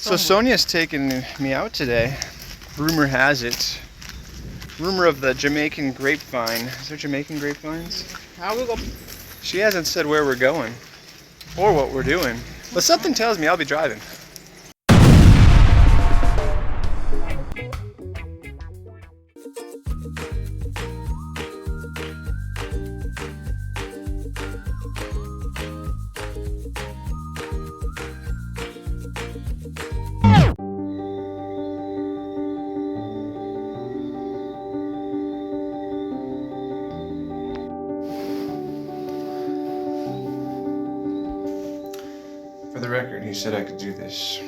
So Sonia's taking me out today. Rumor has it. Rumor of the Jamaican grapevine. Is there Jamaican grapevines? How we go? She hasn't said where we're going or what we're doing, but something tells me I'll be driving. For the record, he said I could do this.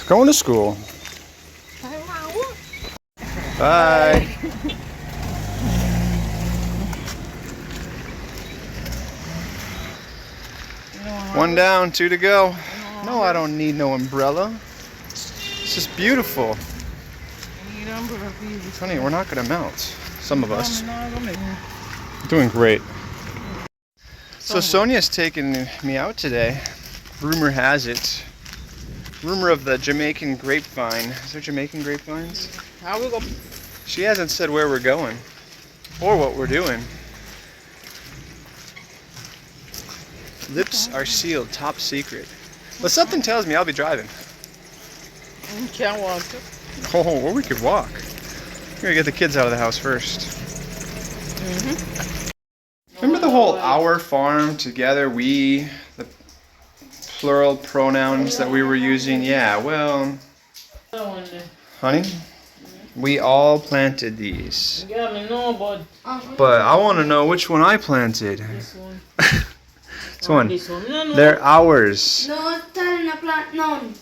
Going to school. Bye. One down, two to go. No, I don't need no umbrella. It's just beautiful. Honey, we're not gonna melt. Some of us. Doing great. So Sonia's taking me out today. Rumor has it. Rumor of the Jamaican grapevine. Is there Jamaican grapevines? How we go? She hasn't said where we're going or what we're doing. Lips are sealed, top secret. But something tells me I'll be driving. Can't walk. Oh, well, we could walk. We're gonna get the kids out of the house first. Remember the whole our farm together, we, the plural pronouns that we were using? Yeah, well, honey, we all planted these. Yeah, I know, But I want to know which one I planted. this one. This one. This one. No. They're ours. No, tayo na plant noon.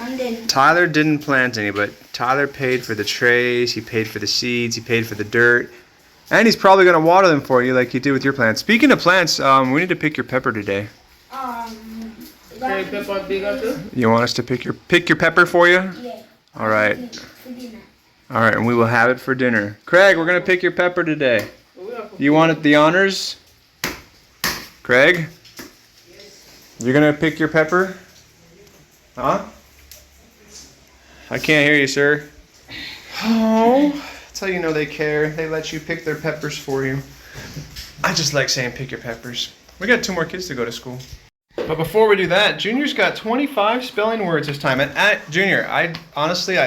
And then Tyler didn't plant any, but Tyler paid for the trays, he paid for the seeds, he paid for the dirt, and he's probably going to water them for you like you did with your plants. Speaking of plants, we need to pick your pepper today. Pepper bigger too? You want us to pick your pepper for you? yeah. All right. For dinner. All right, and we will have it for dinner. Craig, we're gonna pick your pepper today. You want the honors? Craig? You're gonna pick your pepper? Huh? I can't hear you, sir. Oh, that's how you know they care. They let you pick their peppers for you. I just like saying pick your peppers. We got 2 more kids to go to school. But before we do that, Junior's got 25 spelling words this time. And Junior, I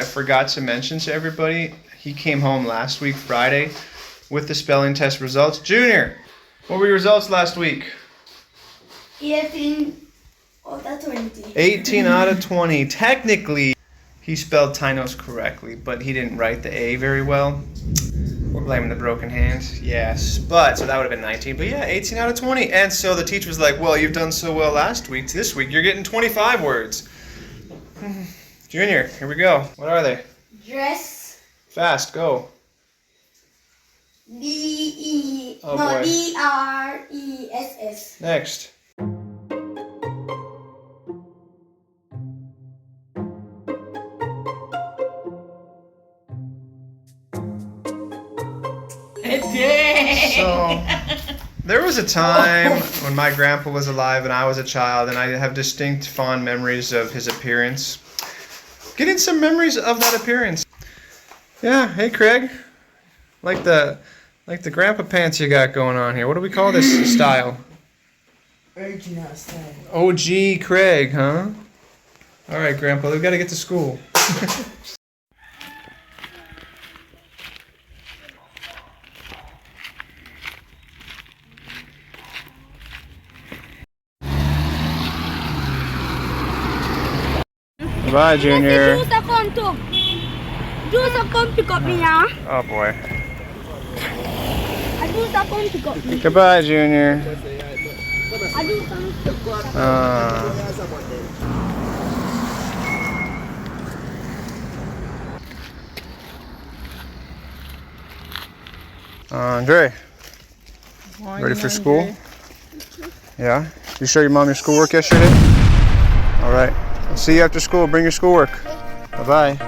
forgot to mention to everybody, he came home last week, Friday, with the spelling test results. Junior, what were your results last week? 18 out of 20. 18 out of 20. Technically, he spelled Tainos correctly, but he didn't write the A very well. We're blaming the broken hand. Yes, but, so that would have been 19. But yeah, 18 out of 20. And so the teacher was like, well, you've done so well last week. This week, you're getting 25 words. Junior, here we go. What are they? Dress. Fast, go. D-R-E-S-S. Next. So, there was a time when my grandpa was alive and I was a child, and I have distinct fond memories of his appearance. Getting some memories of that appearance. Yeah, hey Craig. Like the grandpa pants you got going on here. What do we call this style? Original style. OG Craig, huh? Alright, Grandpa, we've got to get to school. Bye, Junior. Juice come too. Juice come pick up me now. Oh boy. Juice come pick up me. Goodbye, Junior. Juice come pick up. Andre, ready for school? Yeah? You show your mom your schoolwork yesterday? All right. I'll see you after school. Bring your schoolwork. Bye-bye.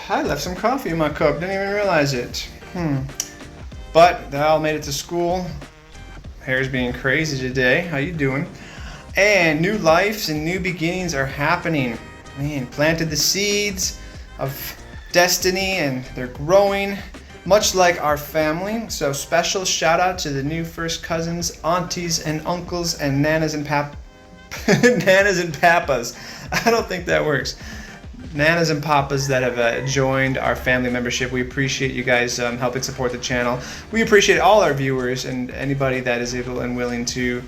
I left some coffee in my cup, didn't even realize it. But they all made it to school. Hair's being crazy today. How you doing? And new lives and new beginnings are happening. Man, planted the seeds of destiny and they're growing, much like our family. So special shout out to the new first cousins, aunties and uncles and nanas and nanas and papas. I don't think that works. Nanas and papas that have joined our family membership. We appreciate you guys helping support the channel. We appreciate all our viewers and anybody that is able and willing to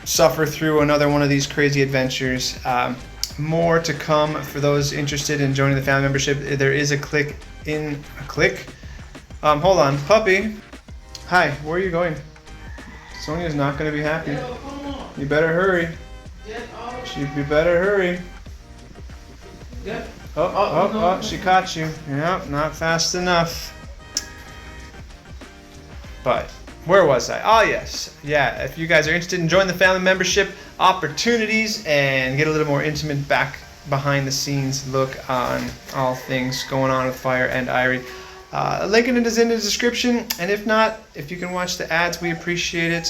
suffer through another one of these crazy adventures. More to come for those interested in joining the family membership. There is a click. Hold on, puppy. Hi, where are you going? Sonia's not going to be happy. You better hurry. You better hurry. Oh, she caught you. Yep, not fast enough. But, where was I? Oh, yes. Yeah, if you guys are interested in joining the family membership, opportunities, and get a little more intimate behind the scenes look on all things going on with Fire and IRIE. Link is in the description, and if not, if you can watch the ads, we appreciate it.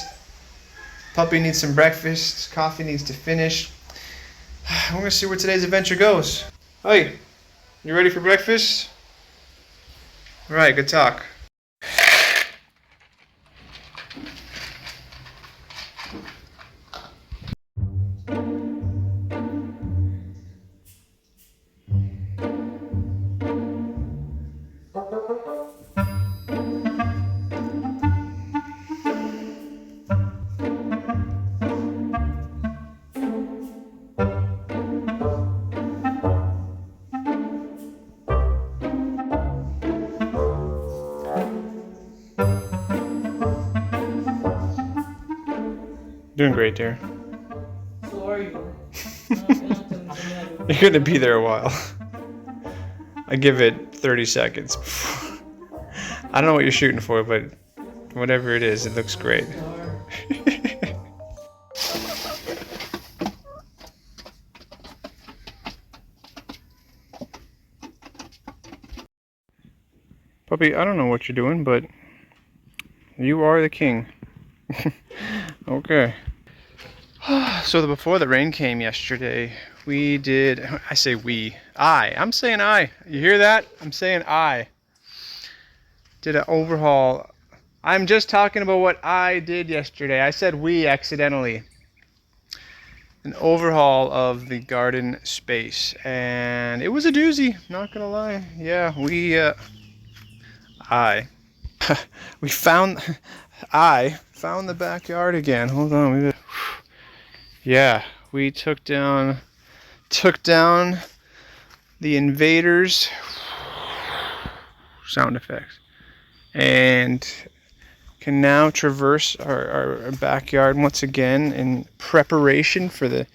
Puppy needs some breakfast. Coffee needs to finish. We're going to see where today's adventure goes. Hey, you ready for breakfast? All right, good talk. Doing great, dear. So are you? You're gonna be there a while. I give it 30 seconds. I don't know what you're shooting for, but whatever it is, it looks great. Puppy, I don't know what you're doing, but you are the king. Okay. So before the rain came yesterday, we did, I say we, I'm saying I. You hear that? I'm saying I. Did an overhaul. I'm just talking about what I did yesterday. I said we accidentally. An overhaul of the garden space. And it was a doozy, not gonna lie. Yeah, we found, I found the backyard again. Hold on. Yeah, we took down the invaders. Sound effects. And can now traverse our backyard once again in preparation for the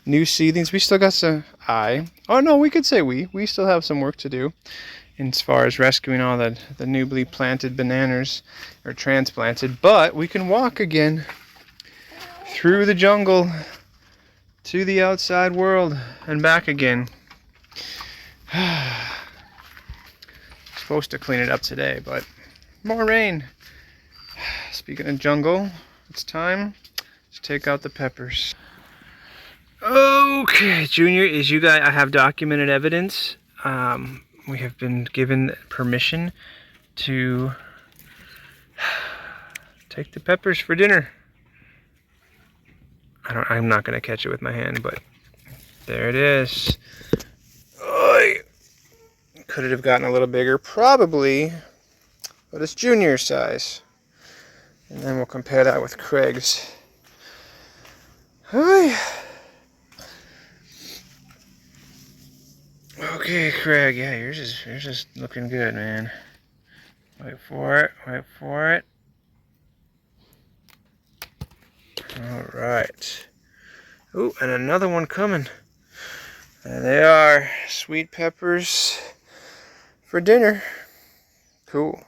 new seedlings. We still got some, oh no, we could say we still have some work to do as far as rescuing all the newly planted bananas or transplanted, but we can walk again through the jungle to the outside world and back again. Supposed to clean it up today, but more rain. Speaking of jungle, it's time to take out the peppers. Okay, Junior, I have documented evidence. We have been given permission to take the peppers for dinner. I'm not gonna catch it with my hand, but there it is. Could it have gotten a little bigger? Probably, but it's Junior size. And then we'll compare that with Craig's. Okay, Craig, yeah, yours is looking good, man. Wait for it. Alright. Ooh, and another one coming. And they are sweet peppers for dinner. Cool.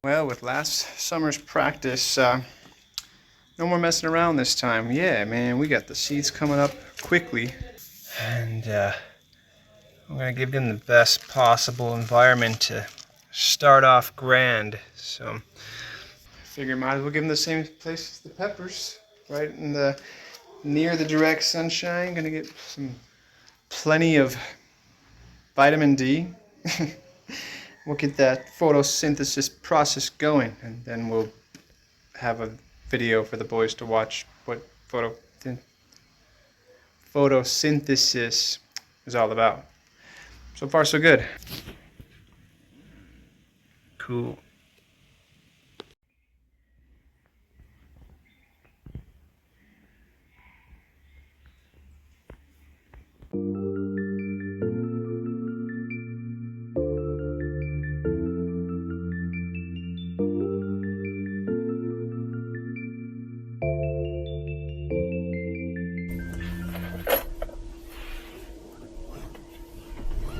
Well, with last summer's practice, no more messing around this time. Yeah, man, we got the seeds coming up quickly. And I'm going to give them the best possible environment to start off grand. So I figure might as well give them the same place as the peppers, right in the near the direct sunshine. Going to get plenty of vitamin D. We'll get that photosynthesis process going, and then we'll have a video for the boys to watch what photosynthesis is all about. So far, so good. Cool.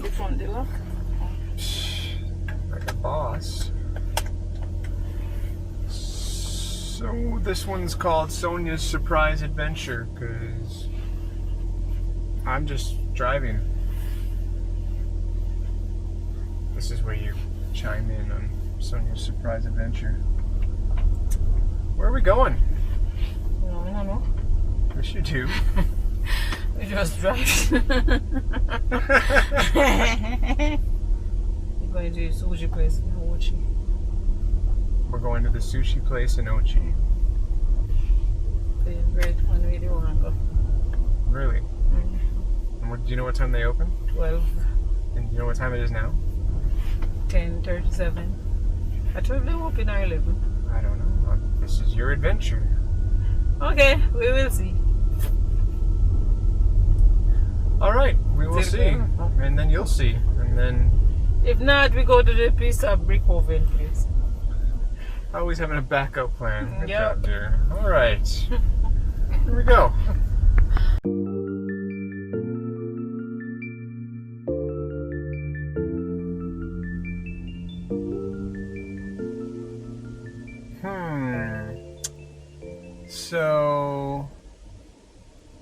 Which one, Dilla? Like a boss. So this one's called Sonia's Surprise Adventure because I'm just driving. This is where you chime in on Sonia's Surprise Adventure. Where are we going? No, no, no. Yes, you do. We just drive. We're going to the sushi place in Ochi. We're going to the sushi place in Ochi. Favorite one we do want to go. Really? And what, do you know what time they open? 12, And do you know what time it is now? 10:37. I told them open at 11. I don't know. This is your adventure. Okay, we will see. All right, we will see, and then you'll see, and then If not, we go to the pizza brick oven place. always having a backup plan. Good Yep. job, dear. All right, here we go. So,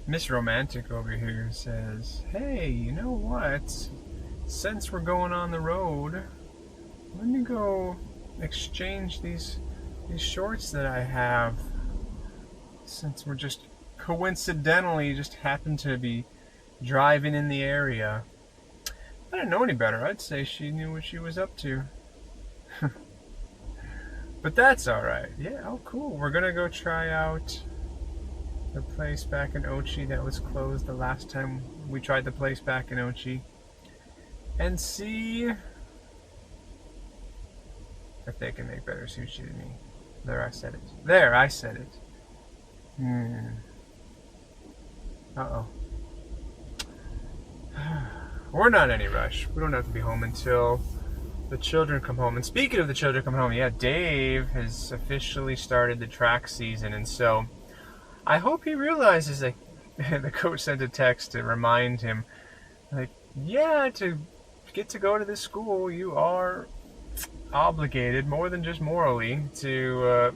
Miss Romantic over here says, hey, you know what? Since we're going on the road, let me go exchange these shorts that I have. Since we're just coincidentally just happen to be driving in the area. I didn't know any better. I'd say she knew what she was up to. But that's alright. Yeah, oh cool. We're gonna go try out the place back in Ochi that was closed the last time we tried the place back in Ochi. And see if they can make better sushi than me. There, I said it. There, I said it. Uh-oh. We're not in any rush. We don't have to be home until the children come home. And speaking of the children come home, yeah, Dave has officially started the track season, and so I hope he realizes that the coach sent a text to remind him, like, yeah, to get to go to this school, you are obligated, more than just morally, to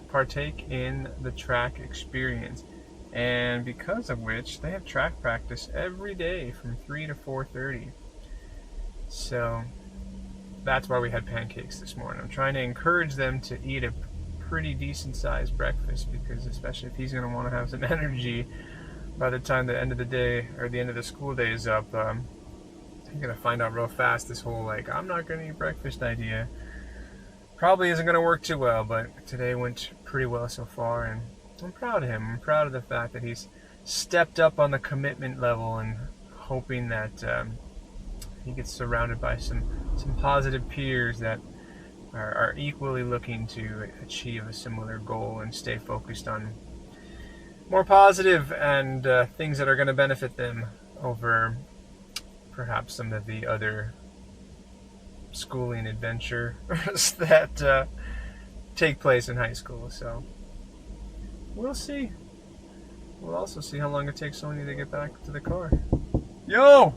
partake in the track experience. And because of which, they have track practice every day from 3 to 4:30. So that's why we had pancakes this morning. I'm trying to encourage them to eat a pretty decent sized breakfast, because especially if he's going to want to have some energy by the time the end of the day or the end of the school day is up, I'm going to find out real fast this whole like I'm not going to eat breakfast idea probably isn't going to work too well. But today went pretty well so far, and I'm proud of him. I'm proud of the fact that he's stepped up on the commitment level, and hoping that he gets surrounded by some positive peers that are equally looking to achieve a similar goal and stay focused on more positive and things that are going to benefit them over perhaps some of the other schooling adventures that take place in high school. So we'll see. We'll also see how long it takes Sonia to get back to the car. Yo!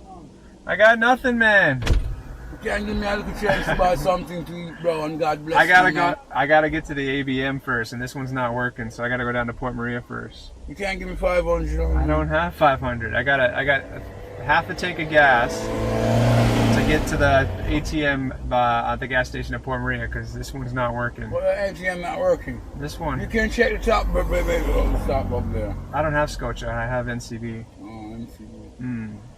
I got nothing, man. You can't give me a little chance to buy something to eat, bro, and God bless I gotta you, go. man. I gotta get to the ABM first, and this one's not working, so I gotta go down to Port Maria first. You can't give me 500. I don't have 500. I got half a tank of gas to get to the ATM at the gas station at Port Maria, because this one's not working. Well, the ATM not working. This You one. can check the top, but stop up there. I don't have Scotia. I have NCB. Oh, let me see.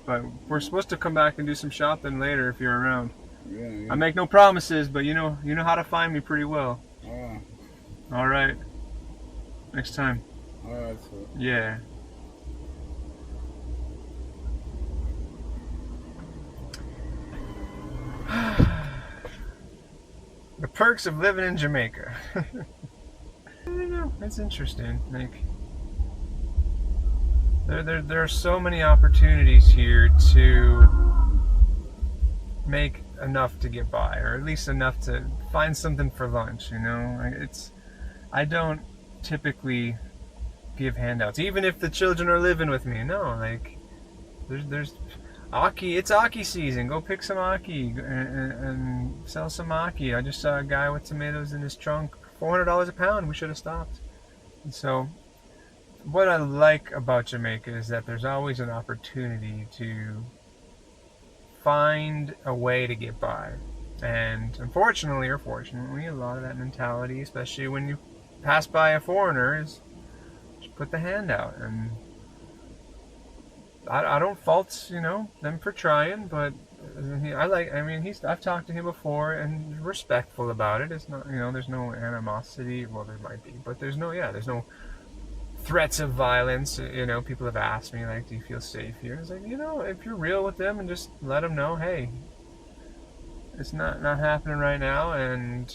But we're supposed to come back and do some shopping later if you're around. Yeah. I make no promises, but you know how to find me pretty well. All right. Next time. All right, so. Yeah. The perks of living in Jamaica. I don't know. It's interesting. Like, there are so many opportunities here to make enough to get by, or at least enough to find something for lunch. You know, I don't typically give handouts, even if the children are living with me. No, like there's Aki. It's Aki season. Go pick some Aki and sell some Aki. I just saw a guy with tomatoes in his trunk, $400 a pound. We should have stopped. So what I like about Jamaica is that there's always an opportunity to find a way to get by. And unfortunately or fortunately, a lot of that mentality, especially when you pass by a foreigner, is just put the hand out. And I don't fault, them for trying, but I've talked to him before and respectful about it. It's not, there's no animosity. Well, there might be, but there's no threats of violence. People have asked me, like, do you feel safe here? It's like, if you're real with them and just let them know, hey, it's not happening right now, and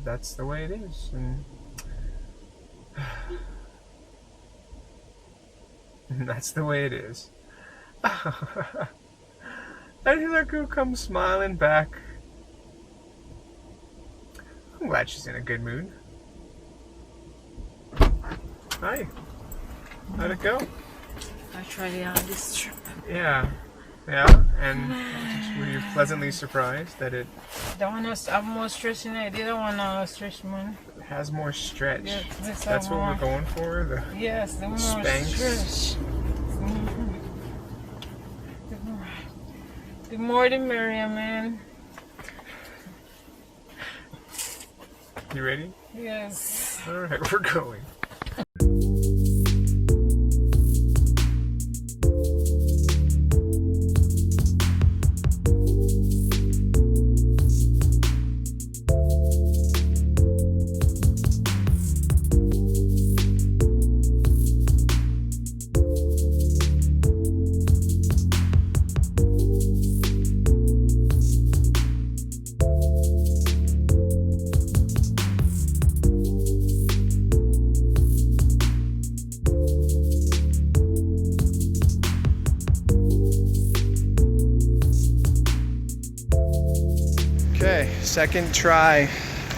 that's the way it is. And that's the way it is. And look who comes smiling back. I'm glad she's in a good mood. Hi. How'd it go? Actually, on this trip. Yeah. And were you pleasantly surprised that it I'm more stretching it. They don't want to stretch, man. has more stretch? Yeah, that's what we're going for? Yes, the more Spanx? stretch. The more the merrier, man. You ready? Yes. Alright, we're going. Okay, second try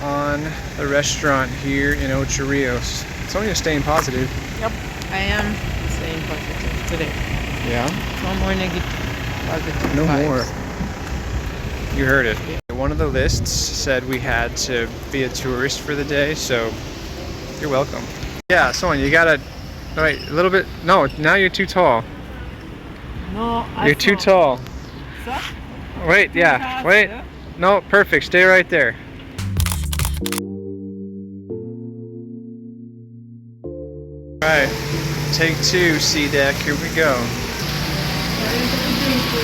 on the restaurant here in Ocho Rios. Sonia's staying positive. Yep, I am staying positive today. Yeah? No more negative. Positive No vibes. more. You heard it. Yeah. One of the lists said we had to be a tourist for the day, so you're welcome. Yeah, Sonia, you gotta, wait, a little bit, no, now you're too tall. No, You're too tall. So? Wait, yeah, wait. No, perfect. Stay right there. Alright, take two, C deck. Here we go.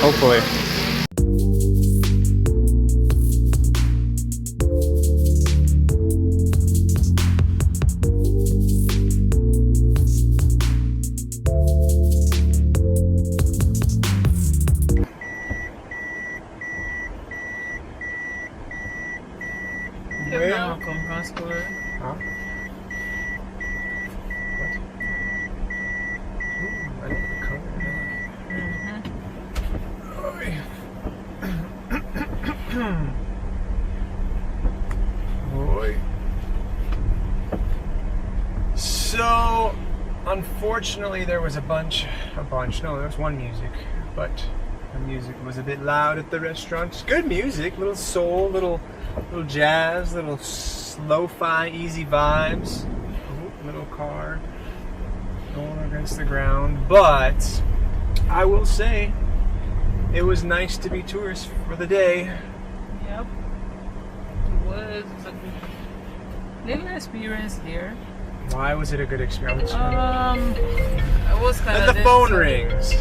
Hopefully. Yeah. Come from school. Huh? What? Ooh, I love the color. Boy. So, unfortunately, there was no, there was one music, but the music was a bit loud at the restaurant. It's good music, little soul, little jazz, little lo-fi, easy vibes. Ooh, little car going against the ground. But I will say, it was nice to be tourists for the day. Yep. It was a little experience there. Why was it a good experience? I was kind of. And the phone rings.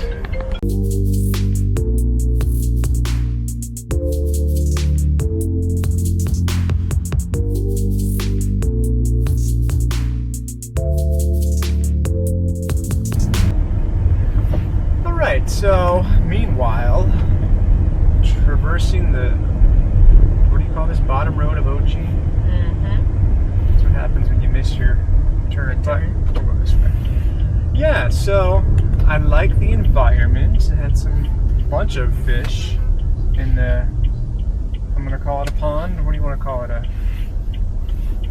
So, meanwhile, traversing the, what do you call this, bottom road of Ocho? Mm-hmm. That's what happens when you miss your turn. We'll go this way. Yeah, so I like the environment. It had some bunch of fish in the, I'm gonna call it a pond. What do you want to call it?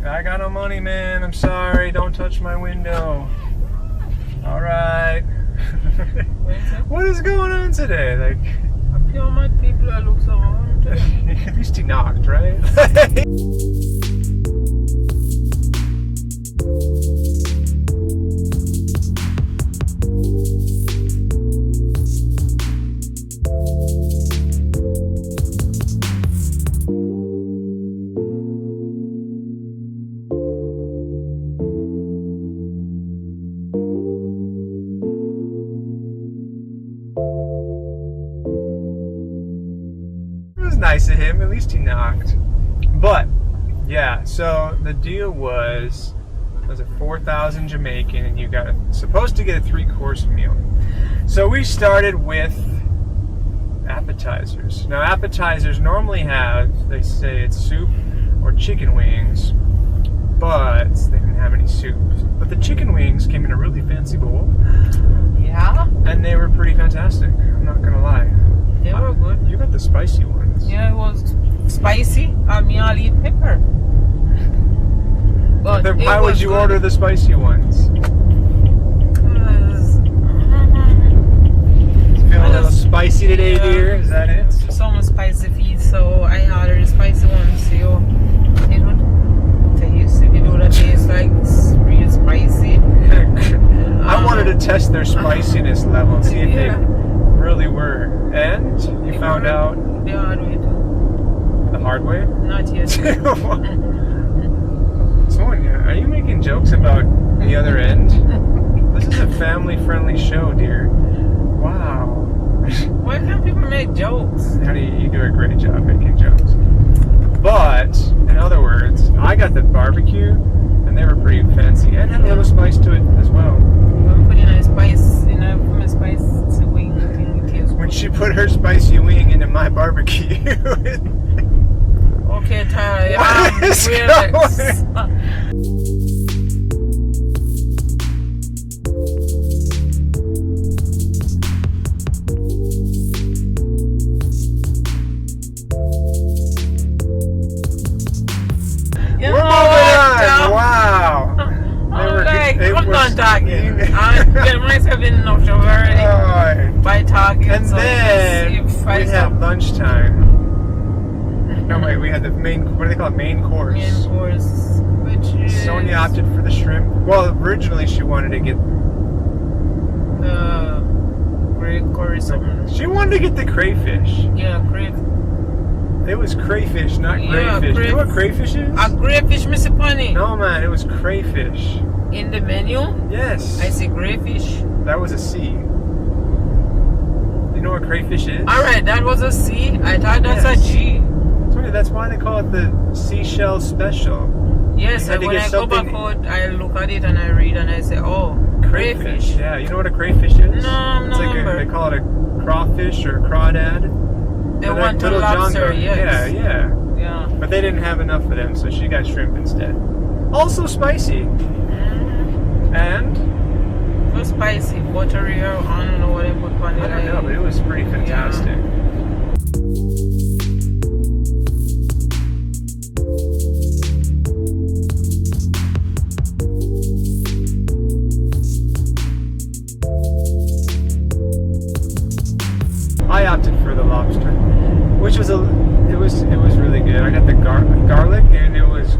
I got no money, man. I'm sorry. Don't touch my window. All right. What is going on today? Like, I feel my people are look so hard. at least he knocked, right? him. At least he knocked. But yeah, so the deal was a 4,000 Jamaican, and you got supposed to get a 3-course meal. So we started with appetizers. Now appetizers normally have, they say it's soup or chicken wings, but they didn't have any soup. But the chicken wings came in a really fancy bowl. Yeah. And they were pretty fantastic. I'm not gonna lie. They were good. You got the spicy ones. Yeah, it was spicy. I mean, I'll eat pepper. But Then why would you order the spicy ones? Feeling a little spicy today, dear? Is that it? Some spicy feed, so I ordered the spicy ones. So it would taste, if you do that, taste like real spicy. I wanted to test their spiciness level and see if they really were. And you found out the hard way too. the hard way? Not yet. Sonia, are you making jokes about the other end? This is a family-friendly show, dear. Wow. Why can't people make jokes? Honey, you do a great job making jokes. But, in other words, I got the barbecue, and they were pretty fancy, and had a little spice to it as well. We'll put in a spice, put a spice wing thing. When she put her spicy wing into my barbecue. Okay, Tyler. What is Relax. We're moving on. Wow. I'm done talking. I'm getting myself in enough trouble already Alright. by talking. And so then we had lunchtime. No, wait, we had the main, what do they call it? Main course. Main course, which is Sonia opted for the shrimp. Well, originally she wanted to get the great curry something. She wanted to get the crayfish. Yeah, crayfish. It was crayfish, not Yeah, crayfish. Do you know what crayfish is? A crayfish, Mr. Punny. No, man, it was crayfish. In the menu, Yes. I see crayfish. That was a C. You know what crayfish is? Alright, that was a C. I thought that's Yes. a G. Sonia, that's why they call it the seashell special. Yes, You had and to when get I go something- back out, I look at it and I read and I say, oh, crayfish. Yeah, you know what a crayfish is? No, I'm it's not like remember. they call it a crawfish or a crawdad. They They're want a little lobster, jongo. yes. Yeah. Yeah. But they didn't have enough of them, so she got shrimp instead. Also spicy. And? It was spicy, buttery, or I don't know what they put on it. I don't know, but it was pretty fantastic. I opted for the lobster, which was it was really good. I got the garlic, and it was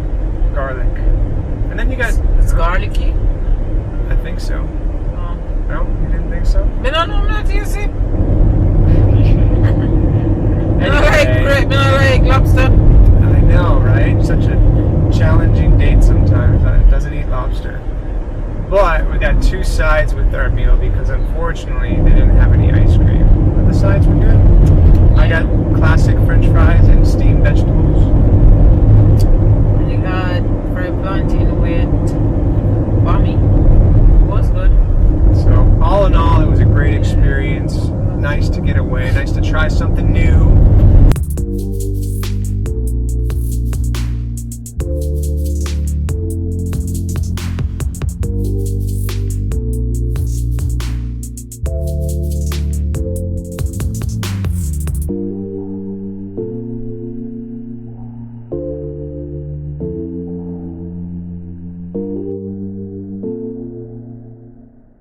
garlic. And then you got It's garlicky. I think so. Oh. No, you didn't think so? Me no know, not easy. Anyway, Me no like lobster. I know, right? Such a challenging date sometimes. It doesn't eat lobster. But we got 2 sides with our meal because unfortunately they didn't have any ice cream. But the sides were good. I got classic French fries and steamed vegetables. You got fried plantain with bami. It was good. So all in all, it was a great experience. Nice to get away. Nice to try something new.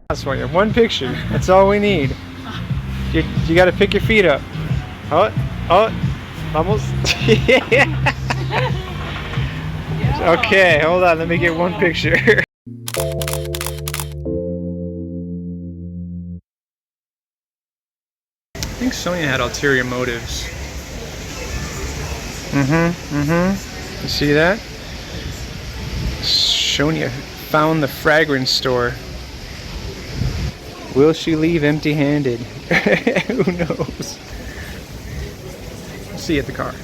That's why you have one picture. That's all we need. You got to pick your feet up. Oh, almost. Yeah. Okay, hold on. Let me get one picture. I think Sonia had ulterior motives. You see that? Sonia found the fragrance store. Will she leave empty-handed? Who knows? See you at the car.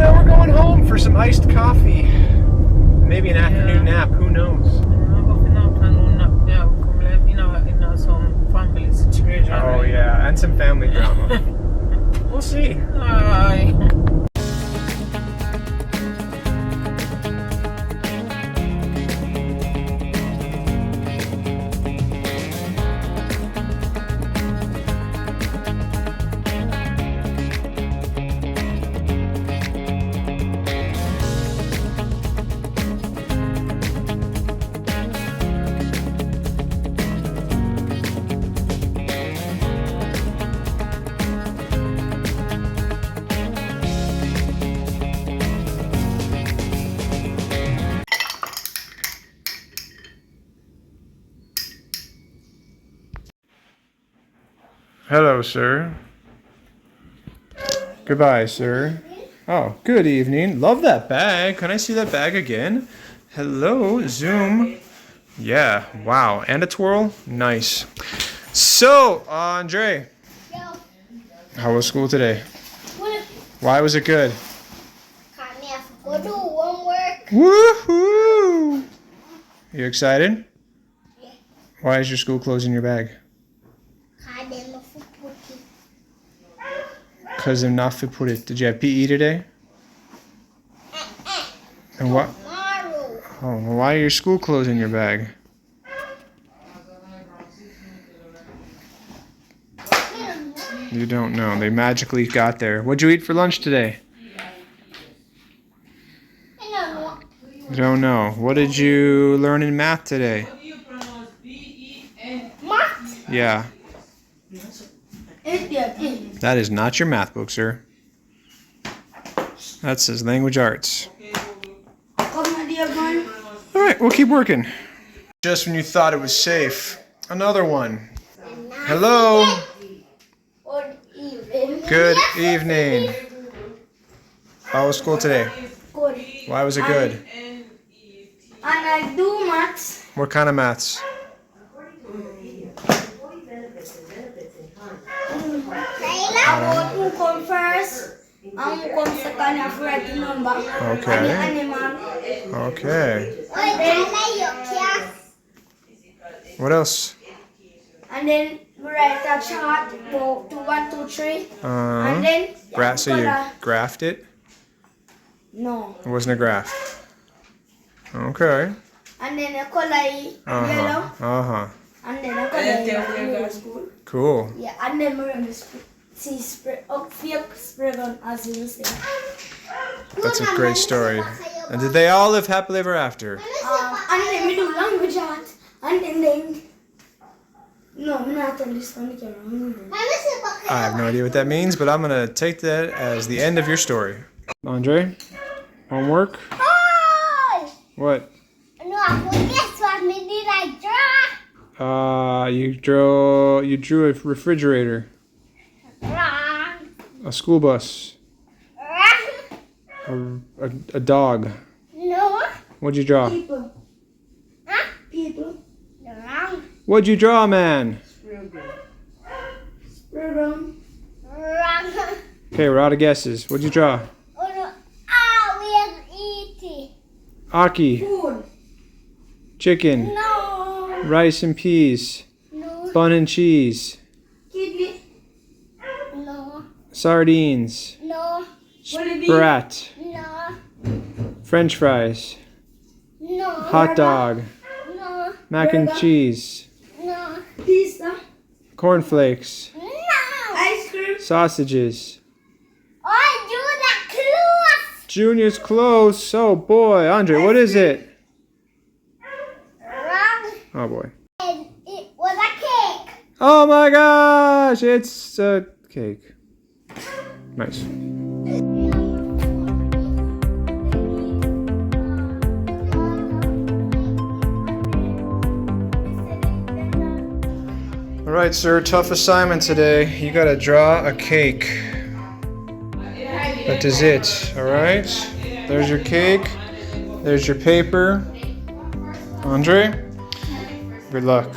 Now we're going home for some iced coffee. Maybe an afternoon nap, who knows? Some family situation. Oh yeah, and some family drama. We'll see. Aye. Hello, sir. Goodbye, sir. Oh, good evening. Love that bag. Can I see that bag again? Hello, zoom. Yeah, wow. And a twirl? Nice. So, Andre, how was school today? Why was it good? Go do homework. Woohoo! You excited? Yeah. Why is your school closing your bag? Because I'm not fit put it. Did you have PE today? And what? Tomorrow. Oh, well, why are your school closing your bag? You don't know. They magically got there. What'd you eat for lunch today? You don't know. What did you learn in math today? Math. Yeah. That is not your math book, sir. That says language arts. All right, we'll keep working. Just when you thought it was safe, another one. Hello. Good evening. How was school today? Good. Why was it good? And I do maths. What kind of maths? Kailangan mo come first. Ang come second after writing number. Okay. And the animal. Okay. What else? And then we write a chart to 1, 2, 3. And then So you graphed it? no. It wasn't a graph. Okay. And then I color yellow. And then I color Cool. yeah, and then we're gonna see spray on as you say. That's a great story. And did they all live happily ever after? And then we do language art. And then no, I'm not understanding it. I have no idea what that means, but I'm going to take that as the end of your story. Andre, homework? Oh! What? No, guess what me did I draw? You drew a refrigerator, Wrong. a school bus, Wrong. a dog. No. What'd you draw? People. Huh? People. Wrong. What'd you draw, man? Wrong. Wrong. Okay, we're out of guesses. What'd you draw? Oh no. Ah, we're eating. Aki, Food. chicken, No. rice and peas, No. bun and cheese, Kidney. No. sardines, No. sprat, No. French fries, No. hot dog, No. mac and cheese, No. Pizza. cornflakes, No. Ice cream. sausages. Oh, you the close. Junior's close. Oh boy, Andre, what is it? Wrong. Oh boy. And it was a cake. Oh my gosh, it's a cake. Nice. All right, sir, tough assignment today. You gotta draw a cake. That is it, all right? There's your cake. There's your paper. Andre, good luck.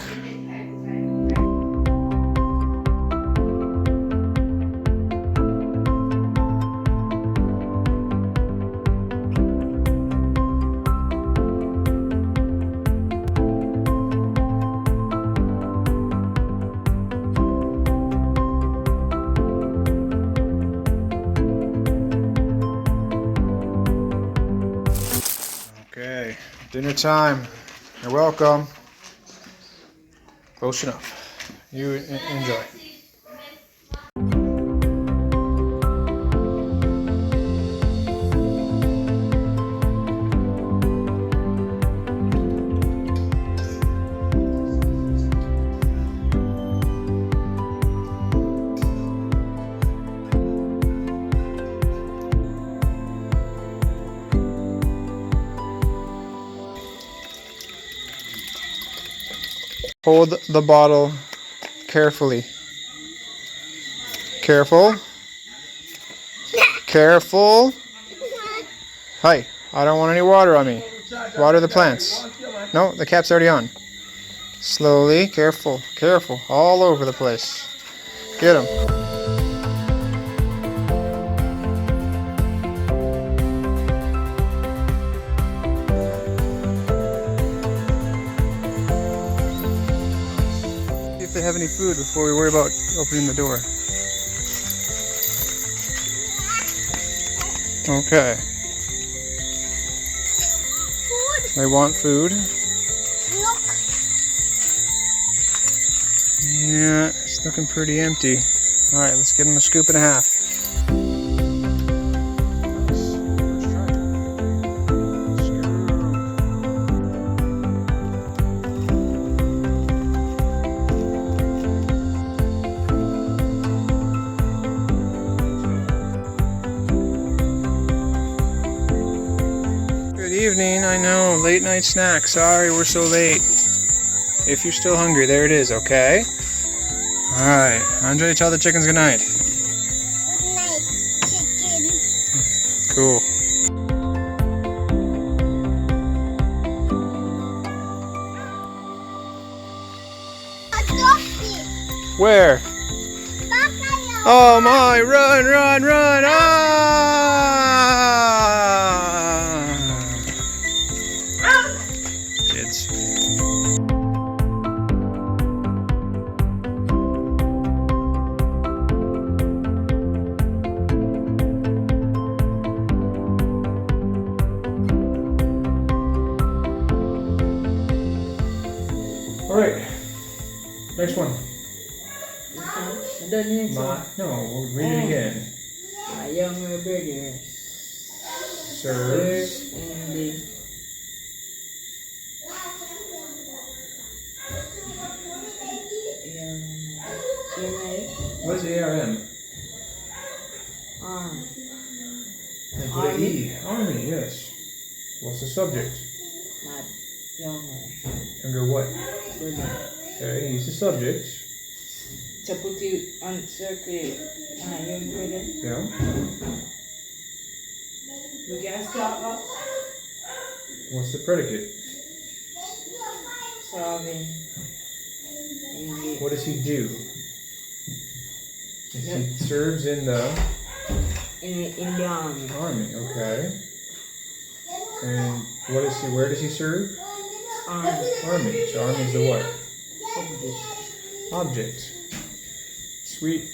Anytime. You're welcome. Close enough. You enjoy. Hold the bottle carefully. Careful. Careful. Hi, I don't want any water on me. Water the plants. No, the cap's already on. Slowly, careful, careful, all over the place. Get him. See if they have any food before we worry about opening the door. Okay. Food. They want food. Look. Yeah, it's looking pretty empty. Alright, let's give them a scoop and a half. Good evening, I know, late night snack. Sorry we're so late. If you're still hungry, there it is, okay? Alright, Andre, tell the chickens good night. Good night, chicken. Cool. Where? Oh my, run, run, run! Ah! Kids. All right, next one. No, we'll read it again. My younger brother Serves in the What's ARM? arm. And put an E. Army, yes. What's the subject? My younger Under what? brother. Okay, he's the subject. To put you on circle, my young brother. Yeah. You can start up What's the predicate? serving in the What does he do? He serves in the in the army. army, okay. And what is he? Where does he serve? Army. Army. So army is the what? Object. Object. Sweet.